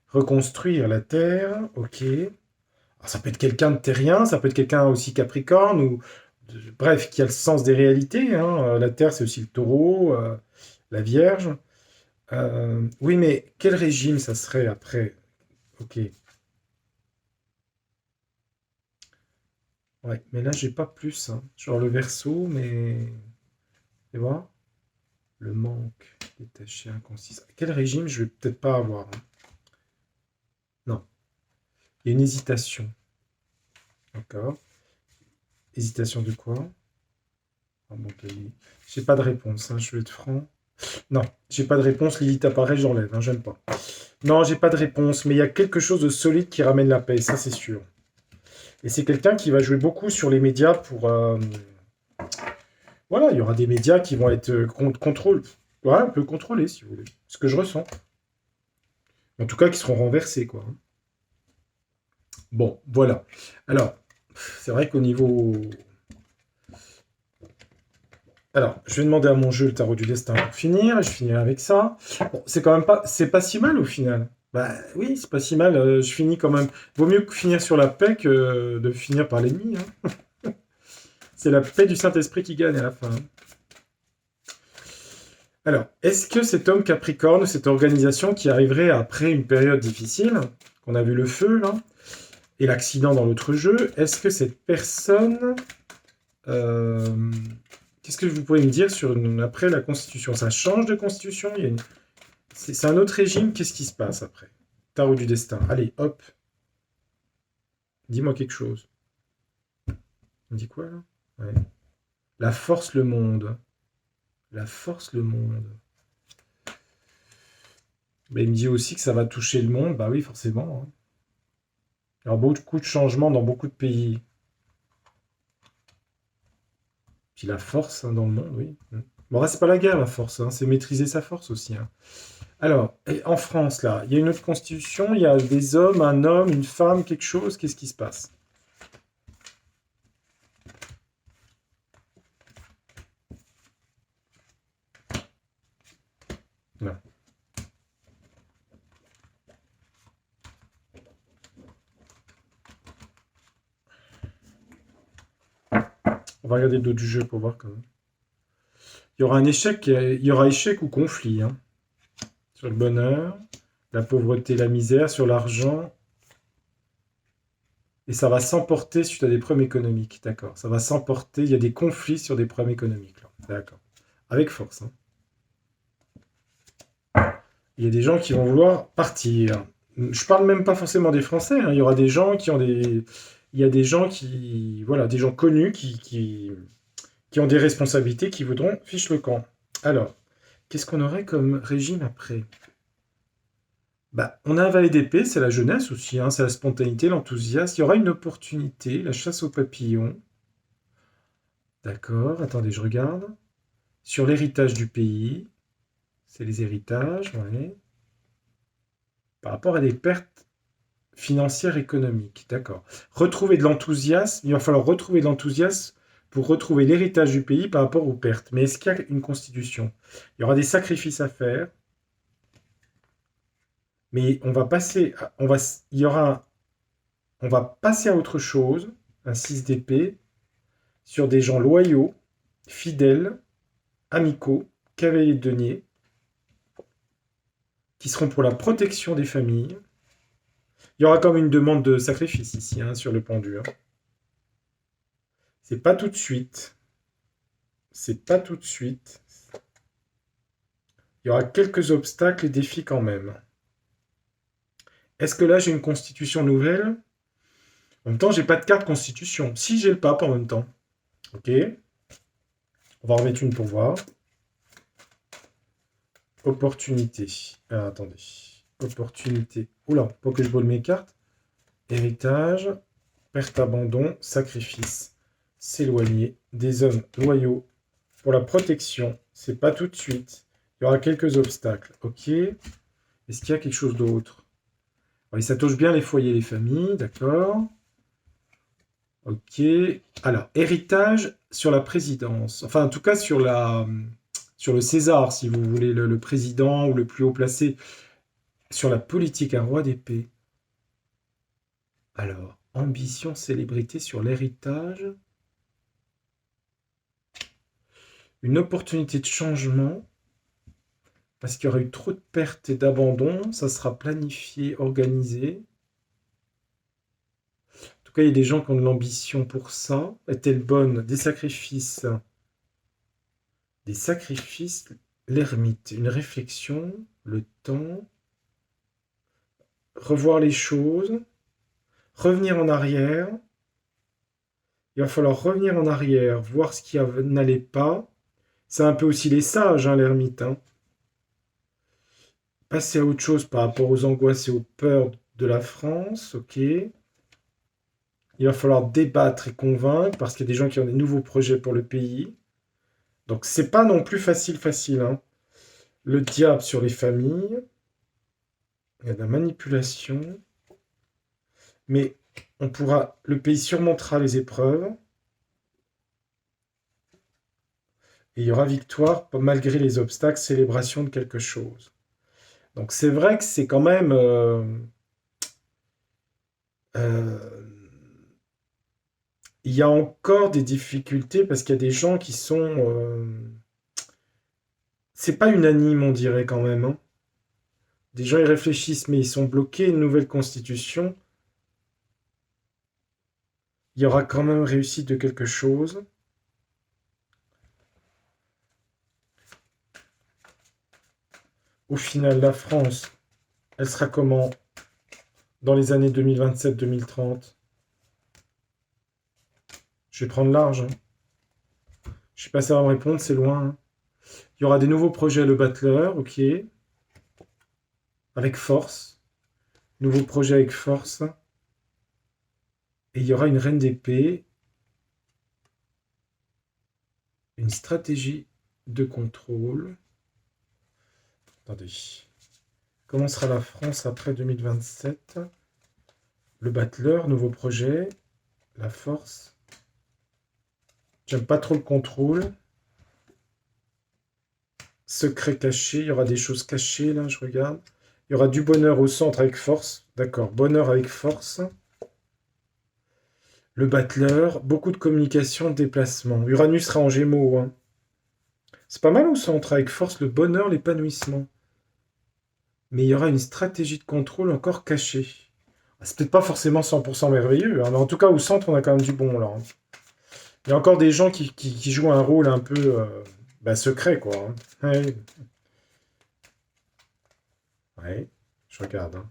Reconstruire la terre, ok. Alors, ça peut être quelqu'un de terrien, ça peut être quelqu'un aussi Capricorne, ou bref, qui a le sens des réalités, hein. La terre, c'est aussi le taureau, la Vierge. Oui, mais quel régime ça serait après? Ok. Ouais, mais là, j'ai pas plus, hein. Genre le Verseau, mais. Tu vois? Le manque, détaché, inconcis. Quel régime je vais peut-être pas avoir, hein. Non. Il y a une hésitation. D'accord. Hésitation de quoi? Ah, bon, j'ai pas de réponse, hein, je vais être franc. Non, j'ai pas de réponse. Lilith apparaît, j'enlève, hein, j'aime pas. Non, j'ai pas de réponse, mais il y a quelque chose de solide qui ramène la paix, ça c'est sûr. Et c'est quelqu'un qui va jouer beaucoup sur les médias pour... Voilà, il y aura des médias qui vont être contrôle. Ouais, un peu contrôlés, si vous voulez. Ce que je ressens. En tout cas, qui seront renversés, quoi. Bon, voilà. Alors, c'est vrai qu'au niveau... Alors, je vais demander à mon jeu le tarot du destin pour finir, et je finirai avec ça. Bon, c'est quand même pas... C'est pas si mal, au final. Bah oui, c'est pas si mal. Je finis quand même... Vaut mieux finir sur la paix que de finir par l'ennemi, hein. C'est la paix du Saint-Esprit qui gagne à la fin. Alors, est-ce que cet homme Capricorne, cette organisation qui arriverait après une période difficile, qu'on a vu le feu, là, et l'accident dans l'autre jeu, est-ce que cette personne... Qu'est-ce que vous pouvez me dire sur après la Constitution? Ça change de Constitution? C'est un autre régime? Qu'est-ce qui se passe après? Tarot du destin. Allez, hop. Dis-moi quelque chose. On dit quoi, là? Ouais. La force, le monde. La force, le monde. Mais il me dit aussi que ça va toucher le monde. Bah oui, forcément, hein. Il y aura beaucoup de changements dans beaucoup de pays. Puis la force, hein, dans le monde, oui. Bon, là, c'est pas la guerre, la force, hein, c'est maîtriser sa force aussi, hein. Alors, en France, là, il y a une autre constitution, il y a des hommes, un homme, une femme, quelque chose. Qu'est-ce qui se passe? Non. On va regarder d'autres jeux pour voir quand même. Il y aura un échec, il y aura échec ou conflit, hein. Sur le bonheur, la pauvreté, la misère, sur l'argent. Et ça va s'emporter si tu as des problèmes économiques. D'accord. Ça va s'emporter. Il y a des conflits sur des problèmes économiques, là. D'accord. Avec force, hein. Il y a des gens qui vont vouloir partir. Je parle même pas forcément des Français, hein. Il y aura des gens qui ont des... Il y a des gens qui... Voilà, des gens connus qui ont des responsabilités qui voudront fiche le camp. Alors, qu'est-ce qu'on aurait comme régime après? Bah, on a un valet d'épée, c'est la jeunesse aussi, hein, c'est la spontanéité, l'enthousiasme. Il y aura une opportunité, la chasse aux papillons. D'accord, attendez, je regarde. Sur l'héritage du pays, c'est les héritages, ouais. Par rapport à des pertes financières économiques, d'accord. Retrouver de l'enthousiasme, il va falloir retrouver de l'enthousiasme pour retrouver l'héritage du pays par rapport aux pertes. Mais est-ce qu'il y a une constitution? Il y aura des sacrifices à faire, mais on va passer, il y aura, on va passer à autre chose, un 6 d'épée, sur des gens loyaux, fidèles, amicaux, cavaliers de denier, qui seront pour la protection des familles. Il y aura comme une demande de sacrifice ici, hein, sur le pendu, hein. C'est pas tout de suite. C'est pas tout de suite. Il y aura quelques obstacles et défis quand même. Est-ce que là j'ai une constitution nouvelle? En même temps, j'ai pas de carte constitution. Si j'ai le pape en même temps. Ok. On va en remettre une pour voir. Opportunité. Alors, attendez. Opportunité. Oula, pas que je vole mes cartes. Héritage. Perte, abandon. Sacrifice. S'éloigner. Des hommes loyaux. Pour la protection. C'est pas tout de suite. Il y aura quelques obstacles. Ok. Est-ce qu'il y a quelque chose d'autre? Oui, ça touche bien les foyers et les familles. D'accord. Ok. Alors, héritage sur la présidence. Enfin, en tout cas, sur le César, si vous voulez, le président ou le plus haut placé. Sur la politique, un roi d'épée. Alors, ambition, célébrité sur l'héritage. Une opportunité de changement. Parce qu'il y aura eu trop de pertes et d'abandon. Ça sera planifié, organisé. En tout cas, il y a des gens qui ont de l'ambition pour ça. Est-elle bonne? Des sacrifices. Des sacrifices. L'ermite. Une réflexion. Le temps. Revoir les choses. Revenir en arrière. Il va falloir revenir en arrière, voir ce qui n'allait pas. C'est un peu aussi les sages, hein, l'ermite. Hein. Passer à autre chose par rapport aux angoisses et aux peurs de la France, ok. Il va falloir débattre et convaincre parce qu'il y a des gens qui ont des nouveaux projets pour le pays. Donc c'est pas non plus facile. Hein. Le diable sur les familles. Il y a de la manipulation. Mais le pays surmontera les épreuves. Et il y aura victoire malgré les obstacles, célébration de quelque chose. Donc c'est vrai que c'est quand même... il y a encore des difficultés parce qu'il y a des gens qui sont... c'est pas unanime, on dirait quand même. Hein. Des gens y réfléchissent, mais ils sont bloqués. Une nouvelle constitution. Il y aura quand même réussite de quelque chose. Au final, la France, elle sera comment dans les années 2027-2030? Je vais prendre large. Hein. Je sais pas si ça va me répondre, c'est loin. Hein. Il y aura des nouveaux projets, le Battler, ok. Avec force. Nouveau projet avec force. Et il y aura une reine d'épée. Une stratégie de contrôle. Attendez. Comment sera la France après 2027? Le Battler, nouveau projet. La force. J'aime pas trop le contrôle. Secret caché. Il y aura des choses cachées, là, je regarde. Il y aura du bonheur au centre avec force. D'accord, bonheur avec force. Le Battler, beaucoup de communication, de déplacement. Uranus sera en Gémeaux. Hein. C'est pas mal au centre, avec force, le bonheur, l'épanouissement. Mais il y aura une stratégie de contrôle encore cachée. C'est peut-être pas forcément 100% merveilleux, hein, mais en tout cas, au centre, on a quand même du bon, là. Hein. Il y a encore des gens qui jouent un rôle un peu secret, quoi. Hein. Ouais. Ouais, je regarde. Hein.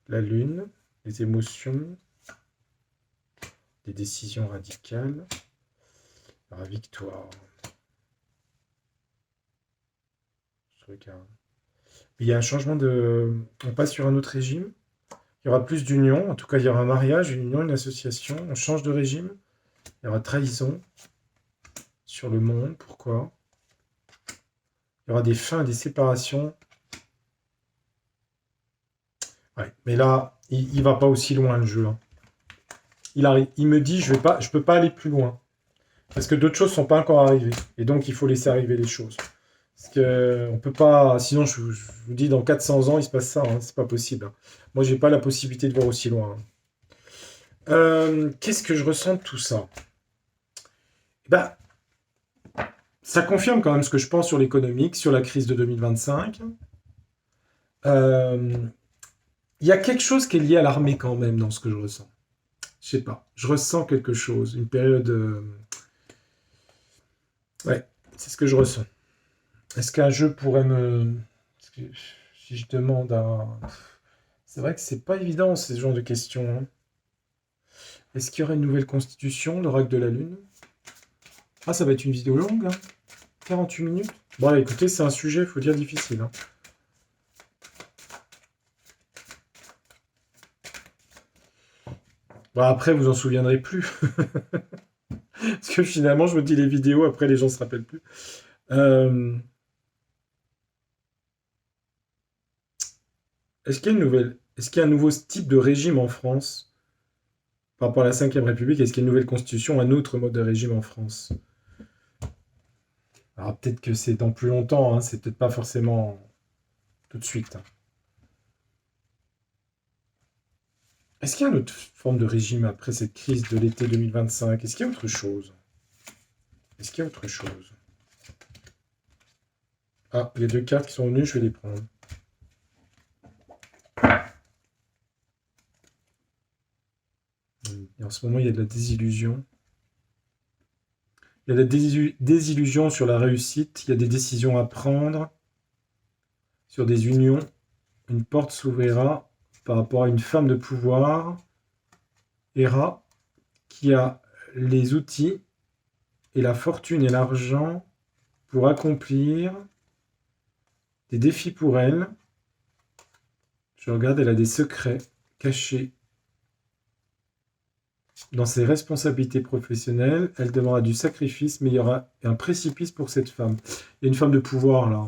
La Lune, les émotions, des décisions radicales, la victoire. Je regarde. Il y a un changement de... On passe sur un autre régime. Il y aura plus d'union. En tout cas, il y aura un mariage, une union, une association. On change de régime. Il y aura trahison sur le monde. Pourquoi? Il y aura des fins et des séparations. Ouais. Mais là, il va pas aussi loin, le jeu. Hein. Il me dit, je peux pas aller plus loin. Parce que d'autres choses sont pas encore arrivées. Et donc, il faut laisser arriver les choses. Parce que on peut pas... Sinon, je vous dis, dans 400 ans, il se passe ça. Hein, c'est pas possible. Hein. Moi, j'ai pas la possibilité de voir aussi loin. Qu'est-ce que je ressens de tout ça? Ben, ça confirme quand même ce que je pense sur l'économique, sur la crise de 2025. Il y a quelque chose qui est lié à l'armée quand même dans ce que je ressens. Je sais pas. Je ressens quelque chose. Une période... Ouais, c'est ce que je ressens. Est-ce qu'un jeu pourrait me... Si je demande à... C'est vrai que c'est pas évident, ce genre de questions. Hein. Est-ce qu'il y aurait une nouvelle constitution, l'oracle de la Lune? Ah, ça va être une vidéo longue, hein. 48 minutes. Bon, écoutez, c'est un sujet, il faut dire, difficile. Hein. Bon, après, vous en souviendrez plus. Parce que finalement, je me dis les vidéos, après, les gens se rappellent plus. Est-ce qu'il y a Est-ce qu'il y a un nouveau type de régime en France par rapport à la Ve République? Est-ce qu'il y a une nouvelle constitution, un autre mode de régime en France? Alors peut-être que c'est dans plus longtemps, hein, c'est peut-être pas forcément tout de suite. Hein. Est-ce qu'il y a une autre forme de régime après cette crise de l'été 2025? Est-ce qu'il y a autre chose? Est-ce qu'il y a autre chose? Ah, les deux cartes qui sont venues, je vais les prendre. Et en ce moment, il y a de la désillusion. Il y a de la désillusion sur la réussite. Il y a des décisions à prendre sur des unions. Une porte s'ouvrira par rapport à une femme de pouvoir, Hera, qui a les outils et la fortune et l'argent pour accomplir des défis pour elle. Je regarde, elle a des secrets cachés dans ses responsabilités professionnelles. Elle demandera du sacrifice, mais il y aura un précipice pour cette femme. Il y a une femme de pouvoir, là,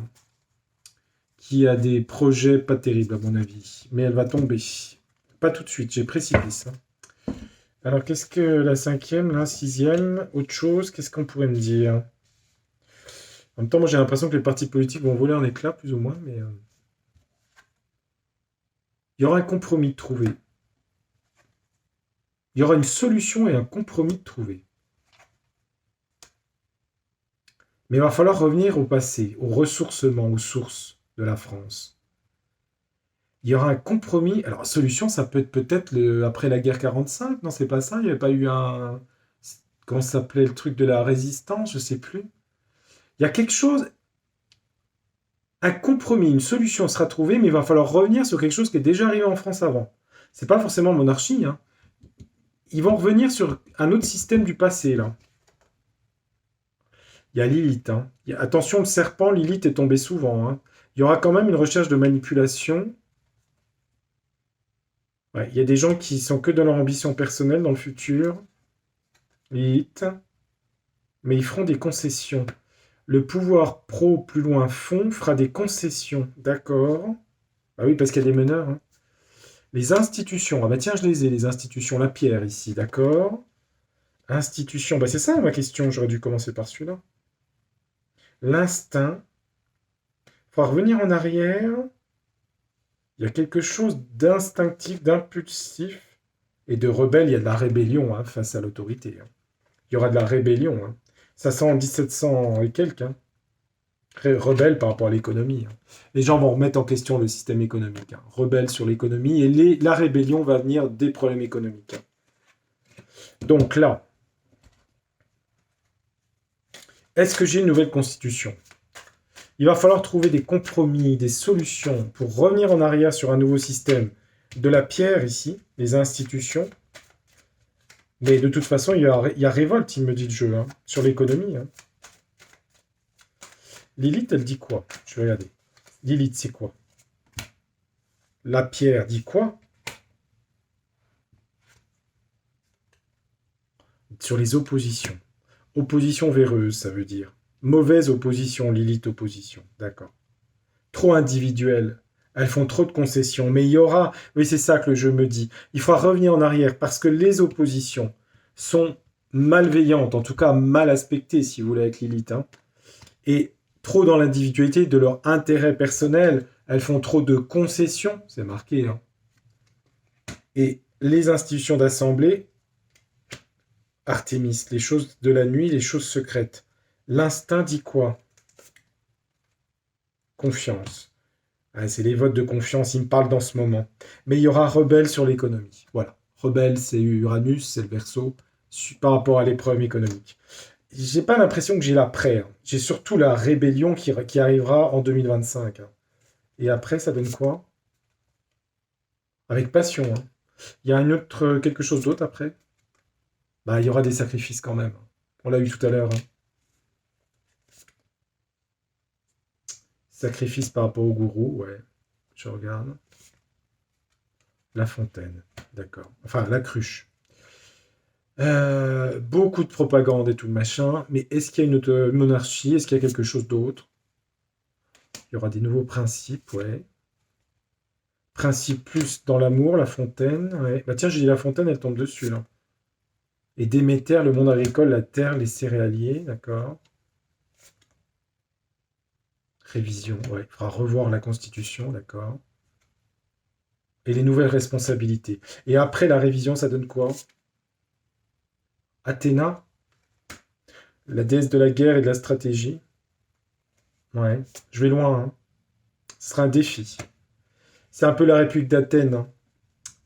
qui a des projets pas terribles, à mon avis. Mais elle va tomber. Pas tout de suite, j'ai précipice. Alors, qu'est-ce que la 5e, la 6e, autre chose, qu'est-ce qu'on pourrait me dire? En même temps, moi, j'ai l'impression que les partis politiques vont voler en éclats, plus ou moins, mais... Il y aura un compromis de trouver. Il y aura une solution et un compromis de trouver. Mais il va falloir revenir au passé, au ressourcement, aux sources de la France. Il y aura un compromis. Alors, solution, ça peut être peut-être après la guerre 45. Non, c'est pas ça. Il n'y avait pas eu un... Comment ça s'appelait le truc de la résistance? Je sais plus. Il y a quelque chose... Un compromis, une solution sera trouvée, mais il va falloir revenir sur quelque chose qui est déjà arrivé en France avant. C'est pas forcément monarchie, hein. Ils vont revenir sur un autre système du passé, là. Il y a Lilith. Hein. Attention, le serpent, Lilith est tombé souvent. Hein. Il y aura quand même une recherche de manipulation. Ouais, il y a des gens qui sont que dans leur ambition personnelle dans le futur. Lilith. Mais ils feront des concessions. Le pouvoir pro plus loin fond fera des concessions. D'accord. Ah oui, parce qu'il y a des meneurs. Hein. Les institutions. Ah bah tiens, je les ai, les institutions. La pierre ici, d'accord. Institution. Bah c'est ça ma question. J'aurais dû commencer par celui-là. L'instinct. Il faudra revenir en arrière. Il y a quelque chose d'instinctif, d'impulsif et de rebelle. Il y a de la rébellion hein, face à l'autorité. Hein. Il y aura de la rébellion. Hein. Ça sent en 1700 et quelques. Hein. Rebelle par rapport à l'économie. Hein. Les gens vont remettre en question le système économique. Hein. Rebelle sur l'économie et la rébellion va venir des problèmes économiques. Hein. Donc là, est-ce que j'ai une nouvelle constitution ? Il va falloir trouver des compromis, des solutions pour revenir en arrière sur un nouveau système. De la pierre ici, les institutions. Mais de toute façon, il y a révolte, il me dit le jeu, hein, sur l'économie. Hein. Lilith, elle dit quoi? Je vais regarder. Lilith, c'est quoi? La pierre dit quoi? Sur les oppositions. Opposition véreuse, ça veut dire. Mauvaise opposition, Lilith opposition. D'accord. Trop individuelle. Elles font trop de concessions. Mais il y aura... Oui, c'est ça que le jeu me dit. Il faudra revenir en arrière parce que les oppositions sont malveillantes, en tout cas mal aspectées, si vous voulez, avec Lilith. Hein. Et trop dans l'individualité de leur intérêt personnel. Elles font trop de concessions. C'est marqué. Hein. Et les institutions d'assemblée... Artémis, les choses de la nuit, les choses secrètes. L'instinct dit quoi? Confiance. Ah, c'est les votes de confiance, il me parle dans ce moment. Mais il y aura rebelle sur l'économie. Voilà. Rebelle, c'est Uranus, c'est le Verseau, par rapport à l'épreuve économique. J'ai pas l'impression que j'ai l'après. Hein. J'ai surtout la rébellion qui arrivera en 2025. Hein. Et après, ça donne quoi? Avec passion. Hein. Il y a quelque chose d'autre après? Bah, il y aura des sacrifices quand même. On l'a eu tout à l'heure. Hein. Sacrifice par rapport au gourou, ouais. Je regarde. La fontaine, d'accord. Enfin, la cruche. Beaucoup de propagande et tout le machin. Mais est-ce qu'il y a une monarchie? Est-ce qu'il y a quelque chose d'autre? Il y aura des nouveaux principes, ouais. Principe plus dans l'amour, la fontaine. Ouais. Bah tiens, j'ai dit la fontaine, elle tombe dessus, là. Et Déméter, le monde agricole, la terre, les céréaliers, d'accord. Révision, ouais. Il faudra revoir la Constitution, d'accord. Et les nouvelles responsabilités. Et après la révision, ça donne quoi? Athéna, la déesse de la guerre et de la stratégie. Ouais, je vais loin. Hein. Ce sera un défi. C'est un peu la République d'Athènes. Hein.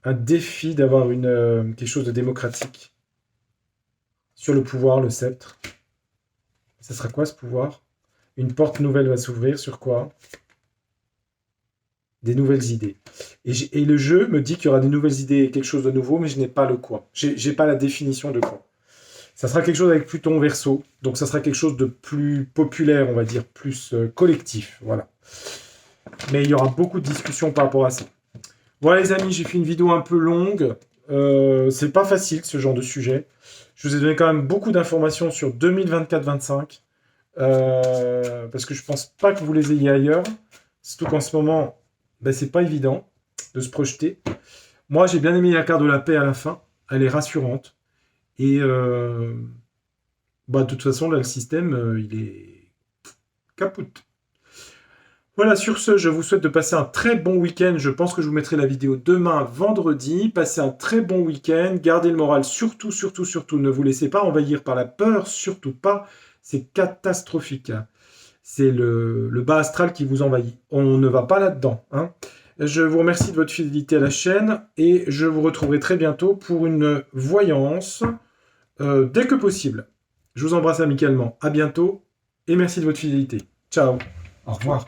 Un défi d'avoir quelque chose de démocratique. Sur le pouvoir, le sceptre. Ça sera quoi ce pouvoir? Une porte nouvelle va s'ouvrir sur quoi? Des nouvelles idées. Et le jeu me dit qu'il y aura des nouvelles idées, quelque chose de nouveau, mais je n'ai pas le quoi. J'ai pas la définition de quoi. Ça sera quelque chose avec Pluton Verseau, donc ça sera quelque chose de plus populaire, on va dire, plus collectif, voilà. Mais il y aura beaucoup de discussions par rapport à ça. Voilà les amis, j'ai fait une vidéo un peu longue. C'est pas facile ce genre de sujet. Je vous ai donné quand même beaucoup d'informations sur 2024-25. Parce que je pense pas que vous les ayez ailleurs. Surtout qu'en ce moment, ben, c'est pas évident de se projeter. Moi, j'ai bien aimé la carte de la paix à la fin. Elle est rassurante. Et bah, de toute façon, là, le système, il est capoute. Voilà, sur ce, je vous souhaite de passer un très bon week-end. Je pense que je vous mettrai la vidéo demain, vendredi. Passez un très bon week-end. Gardez le moral, surtout, surtout, surtout. Ne vous laissez pas envahir par la peur, surtout pas. C'est catastrophique. C'est le bas astral qui vous envahit. On ne va pas là-dedans. Hein. Je vous remercie de votre fidélité à la chaîne et je vous retrouverai très bientôt pour une voyance dès que possible. Je vous embrasse amicalement. À bientôt et merci de votre fidélité. Ciao. Au revoir.